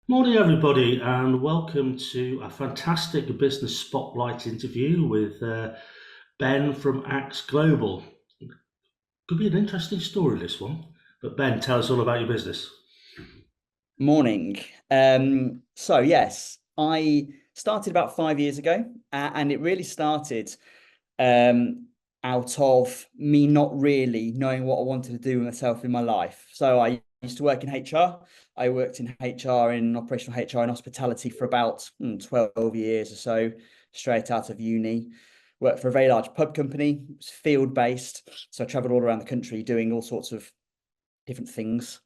Morning, everybody, and welcome to a fantastic business spotlight interview with Ben from Axe Global. Could be an interesting story, this one. But Ben, tell us all about your business. Morning. So yes, I started about 5 years ago, and it really started um, out of me not really knowing what I wanted to do with myself in my life. So I used to work in HR. I worked in HR, in operational HR and hospitality for about 12 years or so, straight out of uni. Worked for a very large pub company. It was field based, so I traveled all around the country doing all sorts of different things.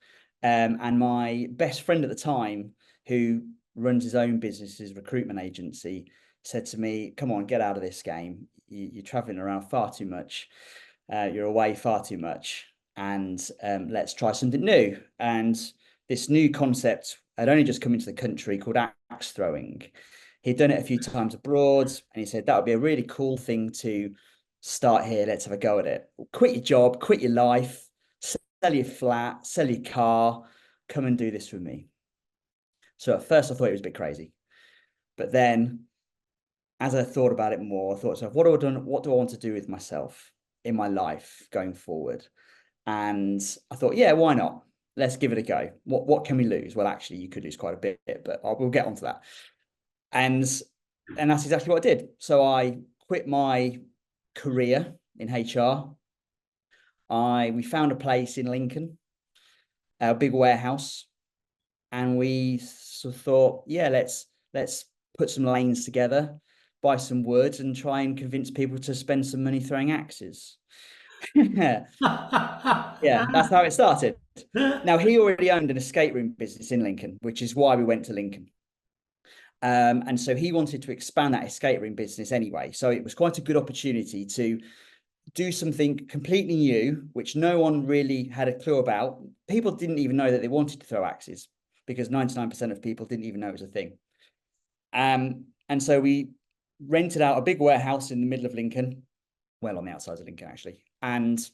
And my best friend at the time, who runs his own business, his recruitment agency, said to me, "Come on, get out of this game. You're traveling around far too much. You're away far too much, and let's try something new." And this new concept had only just come into the country called axe throwing. He'd done it a few times abroad, and he said that would be a really cool thing to start here. Let's have a go at it. Quit your job, quit your life, sell your flat, sell your car, come and do this with me. So at first I thought it was a bit crazy. But then as I thought about it more, I thought to myself, what do I want to do with myself in my life going forward? And I thought, yeah, why not? Let's give it a go. What can we lose? Well, actually, you could lose quite a bit, but we'll get onto that. And that's exactly what I did. So I quit my career in HR. We found a place in Lincoln, a big warehouse, and we sort of thought, yeah, let's put some lanes together, buy some wood, and try and convince people to spend some money throwing axes. Yeah, that's how it started. Now he already owned an escape room business in Lincoln, which is why we went to Lincoln. And so he wanted to expand that escape room business anyway. So it was quite a good opportunity to do something completely new, which no one really had a clue about. People didn't even know that they wanted to throw axes because 99% of people didn't even know it was a thing. And so we rented out a big warehouse in the middle of Lincoln, well, on the outside of Lincoln, actually, and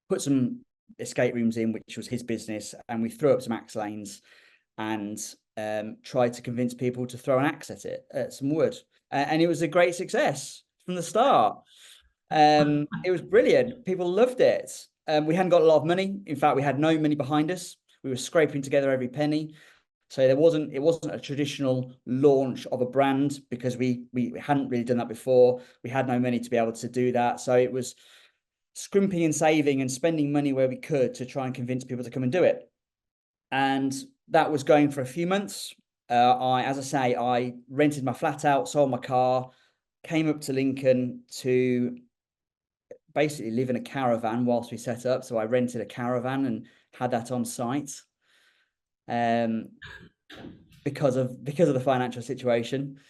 put some escape rooms in, which was his business. And we threw up some axe lanes and tried to convince people to throw an axe at it, at some wood. And it was a great success from the start. It was brilliant. People loved it. We hadn't got a lot of money. In fact, we had no money behind us. We were scraping together every penny. So it wasn't a traditional launch of a brand because we hadn't really done that before. We had no money to be able to do that. So it was scrimping and saving and spending money where we could to try and convince people to come and do it. And that was going for a few months. As I say, I rented my flat out, sold my car, came up to Lincoln to basically live in a caravan whilst we set up. So I rented a caravan and had that on site. Because of the financial situation.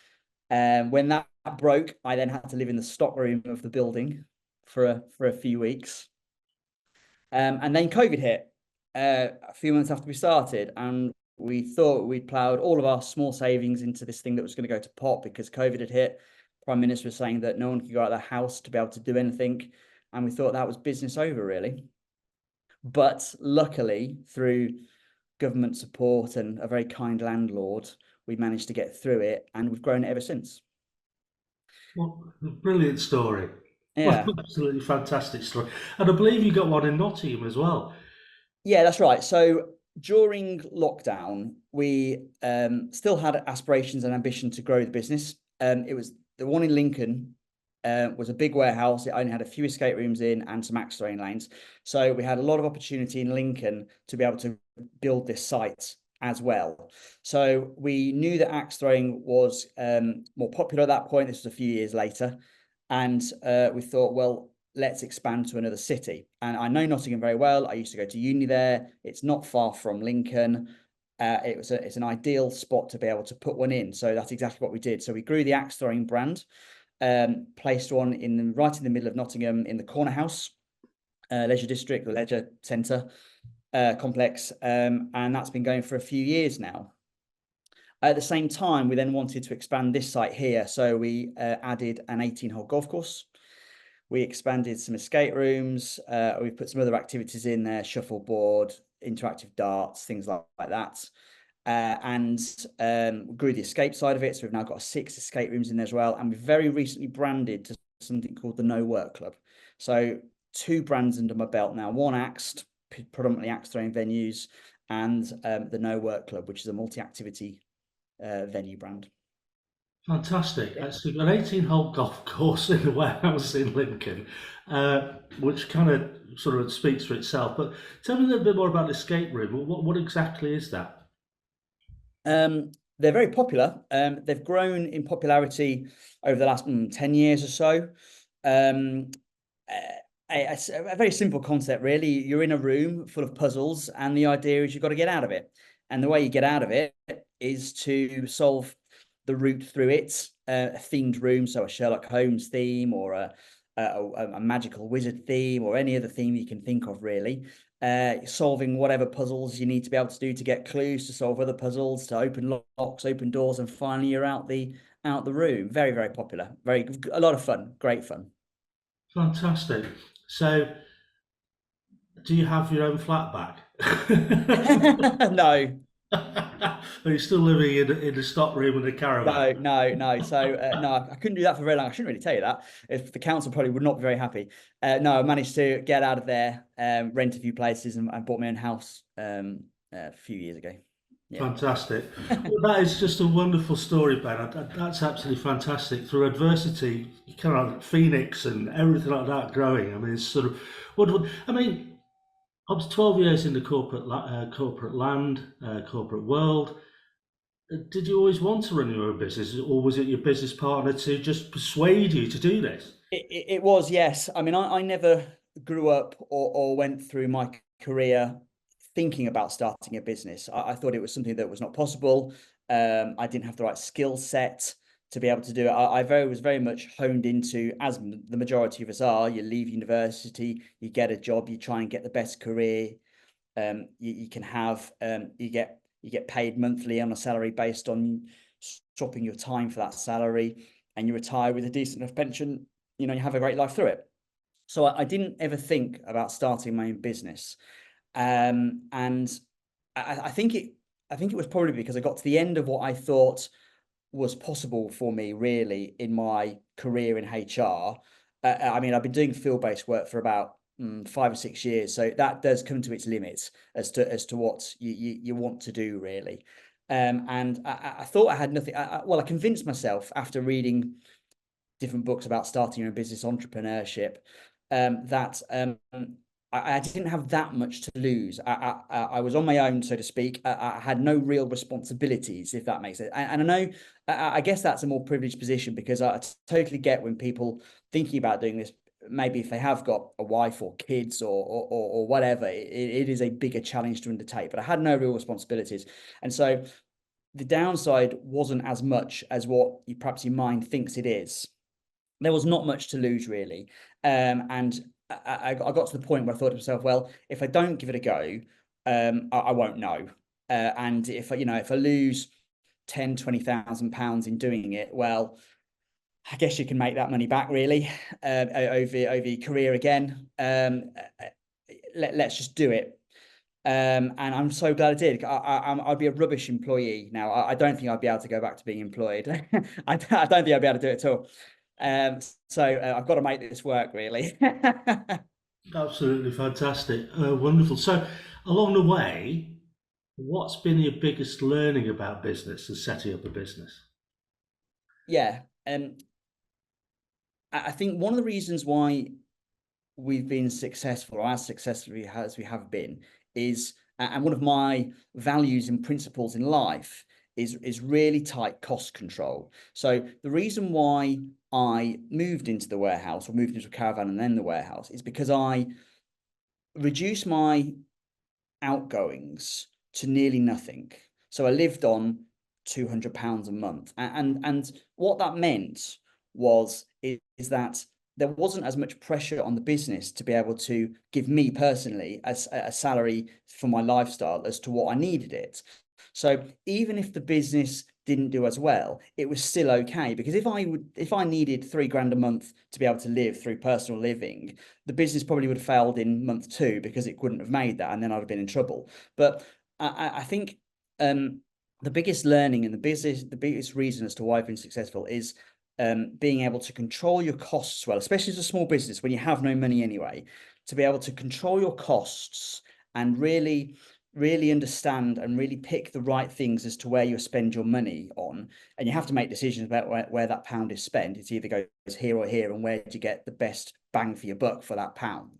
When that broke, I then had to live in the stock room of the building for a few weeks. And then COVID hit a few months after we started, and we thought we'd ploughed all of our small savings into this thing that was going to go to pot because COVID had hit. Prime Minister was saying that no one could go out of their house to be able to do anything, and we thought that was business over, really. But luckily, through government support and a very kind landlord, we managed to get through it, and we've grown it ever since. What a brilliant story. What Yeah. an absolutely fantastic story. And I believe you got one in Nottingham as well. Yeah, that's right. So during lockdown, we still had aspirations and ambition to grow the business. It was the one in Lincoln was a big warehouse. It only had a few escape rooms in and some axe throwing lanes. So we had a lot of opportunity in Lincoln to be able to build this site as well. So we knew that axe throwing was more popular at that point. This was a few years later. And we thought, well, let's expand to another city. And I know Nottingham very well. I used to go to uni there. It's not far from Lincoln. It's an ideal spot to be able to put one in. So that's exactly what we did. So we grew the axe throwing brand, placed one right in the middle of Nottingham in the Corner House, Leisure District, the Leisure Centre complex. And that's been going for a few years now. At the same time, we then wanted to expand this site here. So we added an 18-hole golf course. We expanded some escape rooms. We've put some other activities in there, shuffleboard, interactive darts, things like that. and grew the escape side of it. So we've now got 6 escape rooms in there as well. And we've very recently branded to something called the No Work Club. So 2 brands under my belt now, one Axed, predominantly axe throwing venues, and the No Work Club, which is a multi-activity venue brand. Fantastic. So you've got an 18-hole golf course in the warehouse in Lincoln, which kind of sort of speaks for itself. But tell me a little bit more about the escape room. What exactly is that? They're very popular. They've grown in popularity over the last 10 years or so. Um, a very simple concept, really. You're in a room full of puzzles, and the idea is you've got to get out of it. And the way you get out of it is to solve the route through it. A themed room, so a Sherlock Holmes theme, or a magical wizard theme, or any other theme you can think of, really. Solving whatever puzzles you need to be able to do to get clues, to solve other puzzles, to open locks, open doors, and finally you're out the room. Very, very popular. A lot of fun. Great fun. Fantastic. So, do you have your own flat back? No, Are you still living in a stock room in a caravan? no. So no, I couldn't do that for very long. I shouldn't really tell you that. If the council probably would not be very happy. No, I managed to get out of there, rent a few places, and bought my own house a few years ago. Yeah. Fantastic. Well, that is just a wonderful story, Ben. That's absolutely fantastic. Through adversity, you kind of like phoenix and everything like that growing. I mean, it's sort of I mean, I was 12 years in the corporate land, corporate world. Did you always want to run your own business, or was it your business partner to just persuade you to do this? It was, yes. I mean, I never grew up or went through my career thinking about starting a business. I thought it was something that was not possible. I didn't have the right skill set to be able to do it. Was very much honed into, as the majority of us are, you leave university, you get a job, you try and get the best career you can have. You get paid monthly on a salary based on swapping your time for that salary, and you retire with a decent enough pension. You know, you have a great life through it. So I didn't ever think about starting my own business. And I think it was probably because I got to the end of what I thought was possible for me, really, in my career in HR. I mean, I've been doing field-based work for about 5 or 6 years, so that does come to its limits as to what you want to do, really. And I thought I had nothing. Well, I convinced myself after reading different books about starting your own business, entrepreneurship, that I didn't have that much to lose. I was on my own, so to speak. I had no real responsibilities, if that makes sense. And I know, I guess that's a more privileged position, because I totally get when people thinking about doing this, maybe if they have got a wife or kids or whatever, it is a bigger challenge to undertake. But I had no real responsibilities. And so the downside wasn't as much as what perhaps your mind thinks it is. There was not much to lose, really. And I got to the point where I thought to myself, well, if I don't give it a go, I won't know. And if I lose 10, 20,000 pounds in doing it, well, I guess you can make that money back, really, over your career again. Let's just do it. And I'm so glad I did. I'd be a rubbish employee now. I don't think I'd be able to go back to being employed. I don't think I'd be able to do it at all. So I've got to make this work, really. Absolutely fantastic. Wonderful. So, along the way, what's been your biggest learning about business and setting up a business? Yeah. I think one of the reasons why we've been successful, or as successful as we have been, is, and one of my values and principles in life is really tight cost control. So the reason why I moved into the warehouse, or moved into a caravan and then the warehouse, is because I reduced my outgoings to nearly nothing. So I lived on £200 a month, and what that meant is that there wasn't as much pressure on the business to be able to give me personally a salary for my lifestyle as to what I needed it. So even if the business didn't do as well, it was still okay, because if I needed 3 grand a month to be able to live through personal living, the business probably would have failed in month 2, because it couldn't have made that, and then I'd have been in trouble. But I think the biggest learning and the biggest reason as to why I've been successful is being able to control your costs well, especially as a small business when you have no money anyway, to be able to control your costs and really understand and really pick the right things as to where you spend your money on. And you have to make decisions about where that pound is spent. It's either goes here or here, and where do you get the best bang for your buck for that pound.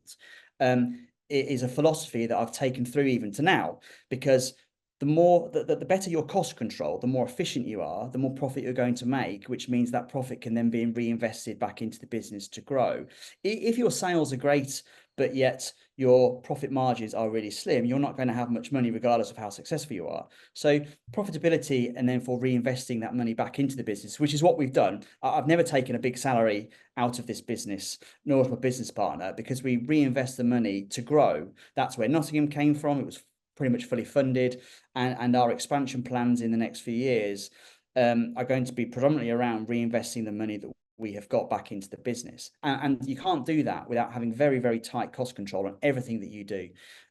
It is a philosophy that I've taken through even to now, because the better your cost control, the more efficient you are, the more profit you're going to make, which means that profit can then be reinvested back into the business to grow. If your sales are great, but yet your profit margins are really slim, you're not going to have much money regardless of how successful you are. So profitability, and then for reinvesting that money back into the business, which is what we've done. I've never taken a big salary out of this business, nor my business partner, because we reinvest the money to grow. That's where Nottingham came from. It was pretty much fully funded, and our expansion plans in the next few years are going to be predominantly around reinvesting the money that we have got back into the business. And you can't do that without having very, very tight cost control on everything that you do.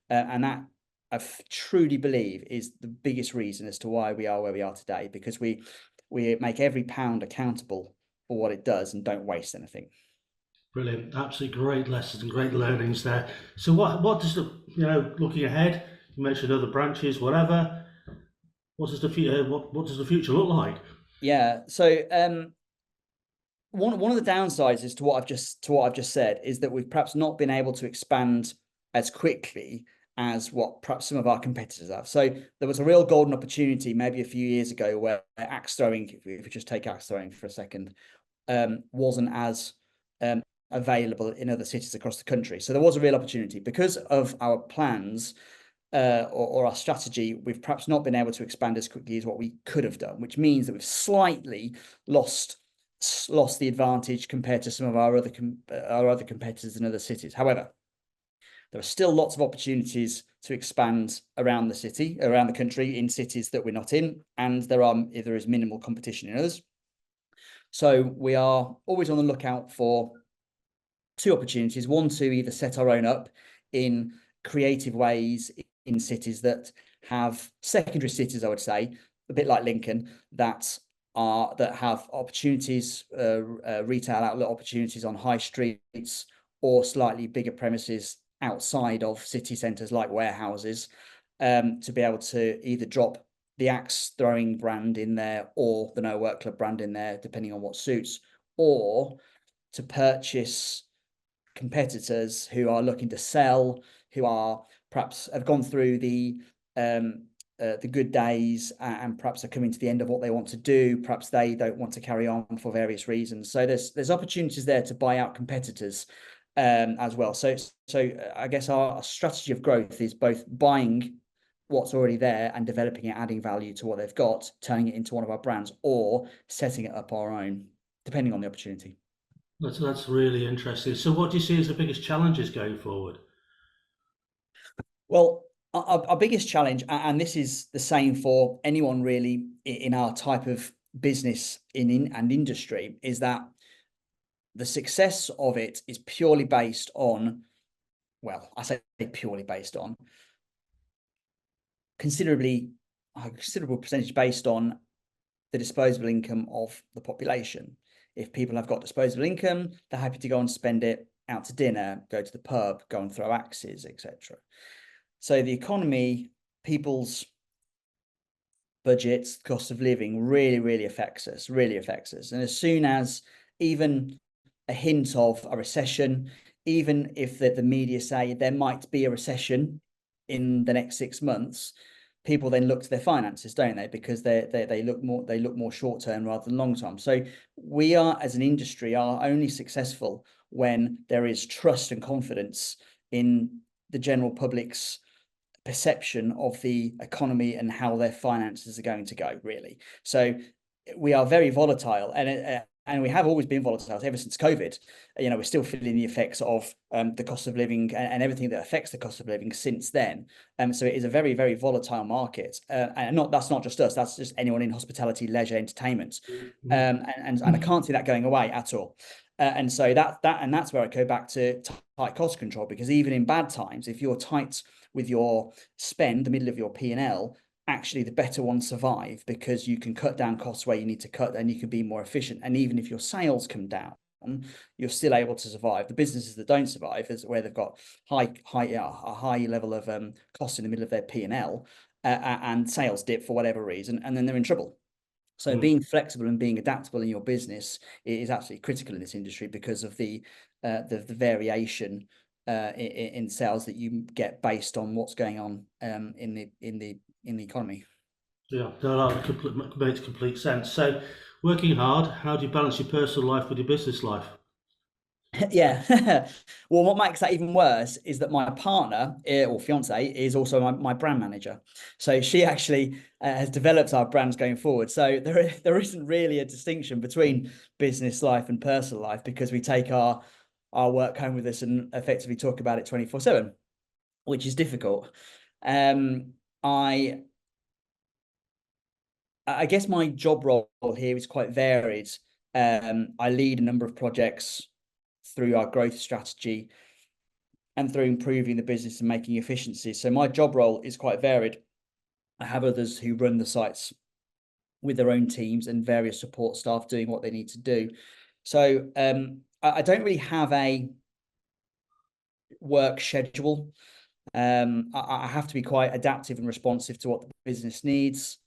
And that I truly believe is the biggest reason as to why we are where we are today, because we make every pound accountable for what it does and don't waste anything. Brilliant. Absolutely great lessons and great learnings there. So what does the, looking ahead, you mentioned other branches, whatever. What does the future what does the future look like? Yeah. So one of the downsides is to what I've just said is that we've perhaps not been able to expand as quickly as what perhaps some of our competitors have. So there was a real golden opportunity maybe a few years ago where axe throwing, if we just take axe throwing for a second, wasn't as available in other cities across the country. So there was a real opportunity. Because of our plans or our strategy, we've perhaps not been able to expand as quickly as what we could have done, which means that we've slightly lost the advantage compared to some of our other competitors in other cities. However, there are still lots of opportunities to expand around the country, in cities that we're not in, and there is minimal competition in others. So we are always on the lookout for two opportunities: one, to either set our own up in creative ways in cities that have secondary cities, I would say, a bit like Lincoln, that have opportunities, retail outlet opportunities on high streets, or slightly bigger premises outside of city centres like warehouses, to be able to either drop the axe throwing brand in there or the No Work Club brand in there, depending on what suits, or to purchase competitors who are looking to sell, who are perhaps have gone through the good days, and perhaps are coming to the end of what they want to do. Perhaps they don't want to carry on for various reasons. So there's opportunities there to buy out competitors as well. So I guess our strategy of growth is both buying what's already there and developing it, adding value to what they've got, turning it into one of our brands, or setting it up our own, depending on the opportunity. That's really interesting. So what do you see as the biggest challenges going forward? Well, our biggest challenge, and this is the same for anyone really in our type of business and industry, is that the success of it is purely based on, well, I say purely based on, a considerable percentage based on the disposable income of the population. If people have got disposable income, they're happy to go and spend it out to dinner, go to the pub, go and throw axes, etc. So the economy, people's budgets, cost of living really affects us, And as soon as even a hint of a recession, even if the media say there might be a recession in the next 6 months, people then look to their finances, don't they? Because they look more short term rather than long term. So we are, as an industry, are only successful when there is trust and confidence in the general public's perception of the economy and how their finances are going to go, really. So we are very volatile, and we have always been volatile ever since COVID. We're still feeling the effects of the cost of living and everything that affects the cost of living since then. So it is a very, very volatile market, and that's not just us. That's just anyone in hospitality, leisure, entertainment, and I can't see that going away at all. And so that's where I go back to tight cost control, because even in bad times, if you're tight with your spend, the middle of your P&L, actually the better ones survive because you can cut down costs where you need to cut and you can be more efficient. And even if your sales come down, you're still able to survive. The businesses that don't survive is where they've got a high level of cost in the middle of their P&L, and sales dip for whatever reason, and then they're in trouble. So Mm. being flexible and being adaptable in your business is absolutely critical in this industry because of the variation in sales that you get based on what's going on in the economy. Yeah, no, that makes complete sense. So, working hard, how do you balance your personal life with your business life? Yeah. Well, what makes that even worse is that my partner, or fiance, is also my brand manager. So she actually has developed our brands going forward. So there isn't really a distinction between business life and personal life because we take our work home with us and effectively talk about it 24/7, which is difficult. Um, I I guess my job role here is quite varied. I lead a number of projects through our growth strategy and through improving the business and making efficiencies. So my job role is quite varied. I have others who run the sites with their own teams and various support staff doing what they need to do. So I don't really have a work schedule. I have to be quite adaptive and responsive to what the business needs.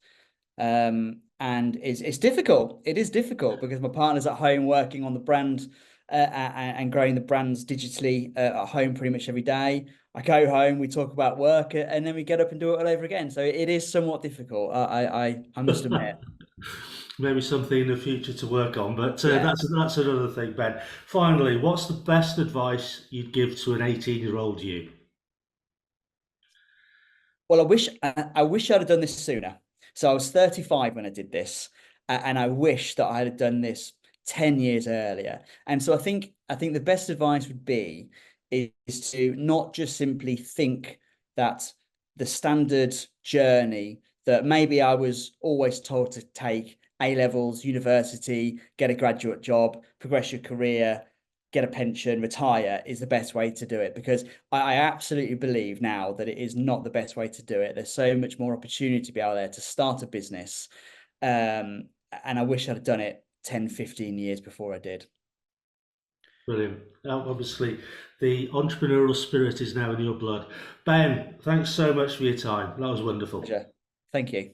And it's difficult. It is difficult because my partner's at home working on the brand and growing the brands digitally at home pretty much every day. I go home, we talk about work, and then we get up and do it all over again. So it is somewhat difficult. I must admit. Maybe something in the future to work on, but Yeah. that's another thing, Ben. Finally, what's the best advice you'd give to an 18-year-old you? Well, I wish I'd have done this sooner. So I was 35 when I did this, and I wish that I had done this 10 years earlier. And so I think the best advice would be is to not just simply think that the standard journey that maybe I was always told to take, A levels, university, get a graduate job, progress your career, get a pension, retire, is the best way to do it, because I absolutely believe now that it is not the best way to do it. There's so much more opportunity to be out there to start a business. And I wish I'd have done it 10, 15 years before I did. Brilliant. Obviously, the entrepreneurial spirit is now in your blood. Ben, thanks so much for your time. That was wonderful. Pleasure. Thank you.